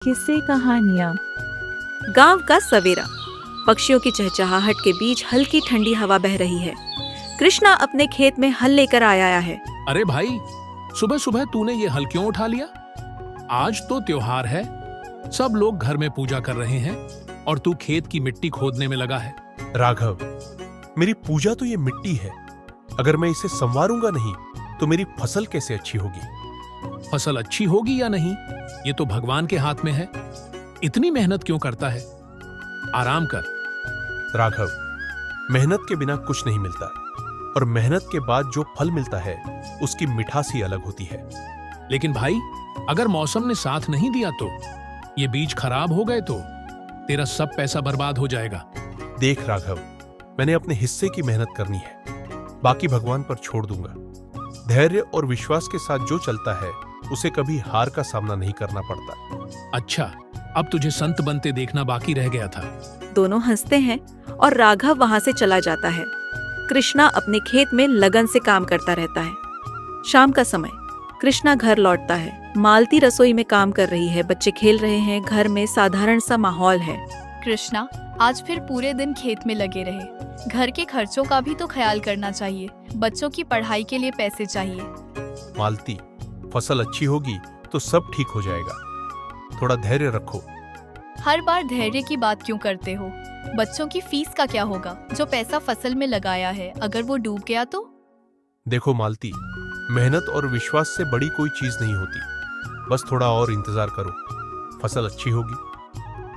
किस्से कहानियाँ। गांव का सवेरा। पक्षियों की चहचहाहट के बीच हल्की ठंडी हवा बह रही है। कृष्णा अपने खेत में हल लेकर आया है। अरे भाई, सुबह सुबह तूने ये हल क्यों उठा लिया? आज तो त्योहार है, सब लोग घर में पूजा कर रहे हैं और तू खेत की मिट्टी खोदने में लगा है। राघव, मेरी पूजा तो ये मिट्टी है। अगर मैं इसे संवारूंगा नहीं तो मेरी फसल कैसे अच्छी होगी? फसल अच्छी होगी या नहीं, ये तो भगवान के हाथ में है। इतनी मेहनत क्यों करता है? आराम कर। राघव, मेहनत के बिना कुछ नहीं मिलता और मेहनत के बाद जो फल मिलता है उसकी मिठास ही अलग होती है। लेकिन भाई, अगर मौसम ने साथ नहीं दिया तो, ये बीज खराब हो गए तो तेरा सब पैसा बर्बाद हो जाएगा। देख राघव, मैंने अपने हिस्से की मेहनत करनी है, बाकी भगवान पर छोड़ दूंगा। धैर्य और विश्वास के साथ जो चलता है उसे कभी हार का सामना नहीं करना पड़ता। अच्छा, अब तुझे संत बनते देखना बाकी रह गया था। दोनों हंसते हैं और राघव वहां से चला जाता है। कृष्णा अपने खेत में लगन से काम करता रहता है। शाम का समय, कृष्णा घर लौटता है। मालती रसोई में काम कर रही है, बच्चे खेल रहे हैं, घर में साधारण सा माहौल है। कृष्णा आज फिर पूरे दिन खेत में लगे रहे। घर के खर्चों का भी तो ख्याल करना चाहिए, बच्चों की पढ़ाई के लिए पैसे चाहिए। मालती, फसल अच्छी होगी तो सब ठीक हो जाएगा, थोड़ा धैर्य रखो। हर बार धैर्य की बात क्यों करते हो? बच्चों की फीस का क्या होगा? जो पैसा फसल में लगाया है, अगर वो डूब गया तो? देखो मालती, मेहनत और विश्वास से बड़ी कोई चीज नहीं होती। बस थोड़ा और इंतजार करो, फसल अच्छी होगी।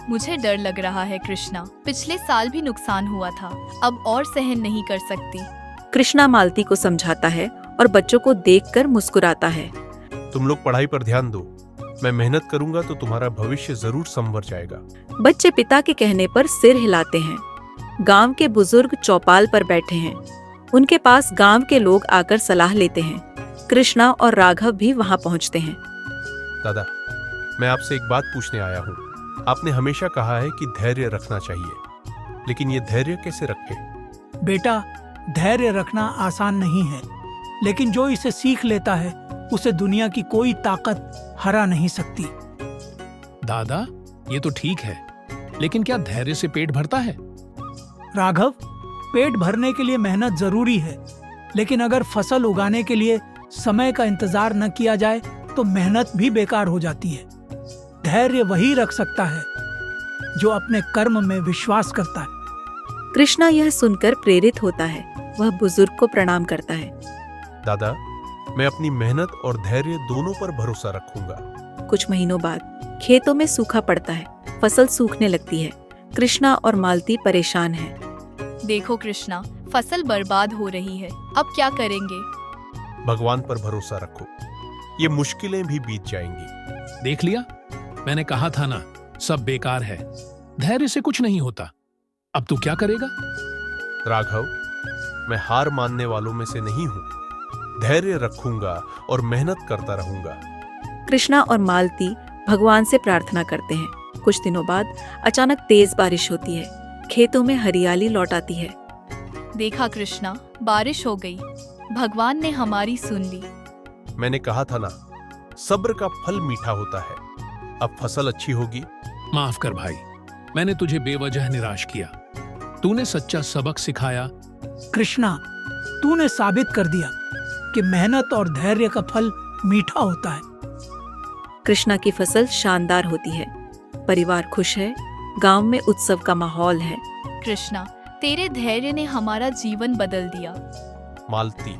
मुझे डर लग रहा है कृष्णा, पिछले साल भी नुकसान हुआ था, अब और सहन नहीं कर सकती। कृष्णा मालती को समझाता है और बच्चों को देखकर मुस्कुराता है। तुम लोग पढ़ाई पर ध्यान दो, मैं मेहनत करूंगा तो तुम्हारा भविष्य जरूर संवर जाएगा। बच्चे पिता के कहने पर सिर हिलाते हैं। गांव के बुजुर्ग चौपाल पर बैठे हैं। उनके पास गांव के लोग आकर सलाह लेते हैं। कृष्णा और राघव भी वहां पहुंचते हैं। दादा, मैं आपसे एक बात पूछने आया हूँ। आपने हमेशा कहा है कि धैर्य रखना चाहिए, लेकिन ये धैर्य कैसे रखें? बेटा, धैर्य रखना आसान नहीं है, लेकिन जो इसे सीख लेता है उसे दुनिया की कोई ताकत हरा नहीं सकती। दादा, ये तो ठीक है, लेकिन क्या धैर्य से पेट भरता है? राघव, पेट भरने के लिए मेहनत जरूरी है, लेकिन अगर फसल उगाने के लिए समय का इंतजार न किया जाए तो मेहनत भी बेकार हो जाती है। धैर्य वही रख सकता है जो अपने कर्म में विश्वास करता है। कृष्णा यह सुनकर प्रेरित होता है। वह बुजुर्ग को प्रणाम करता है। दादा, मैं अपनी मेहनत और धैर्य दोनों पर भरोसा रखूंगा। कुछ महीनों बाद खेतों में सूखा पड़ता है। फसल सूखने लगती है। कृष्णा और मालती परेशान हैं। देखो कृष्णा, फसल बर्बाद हो रही है, अब क्या करेंगे? भगवान पर भरोसा रखो, ये मुश्किलें भी बीत जाएंगी। देख लिया, मैंने कहा था ना, सब बेकार है। धैर्य से कुछ नहीं होता। अब तू क्या करेगा? राघव, मैं हार मानने वालों में से नहीं हूँ। धैर्य रखूंगा और मेहनत करता रहूंगा। कृष्णा और मालती भगवान से प्रार्थना करते हैं। कुछ दिनों बाद अचानक तेज बारिश होती है। खेतों में हरियाली लौट आती है। देखा कृष्णा, बारिश हो गई, भगवान ने हमारी सुन ली। मैंने कहा था ना, सब्र का फल मीठा होता है। अब फसल अच्छी होगी। माफ कर भाई, मैंने तुझे बेवजह निराश किया। तूने सच्चा सबक सिखाया। कृष्णा, तूने साबित कर दिया कि मेहनत और धैर्य का फल मीठा होता है। कृष्णा की फसल शानदार होती है। परिवार खुश है। गांव में उत्सव का माहौल है। कृष्णा, तेरे धैर्य ने हमारा जीवन बदल दिया। मालती,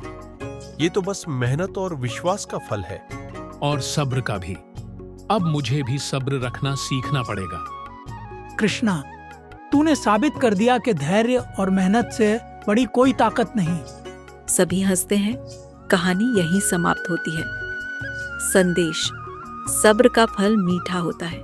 ये तो बस मेहनत और विश्वास का फल है। और सब्र का भी। अब मुझे भी सब्र रखना सीखना पड़ेगा। कृष्णा, तूने साबित कर दिया कि धैर्य और मेहनत से बड़ी कोई ताकत नहीं। सभी हंसते हैं। कहानी यहीं समाप्त होती है। संदेश: सब्र का फल मीठा होता है।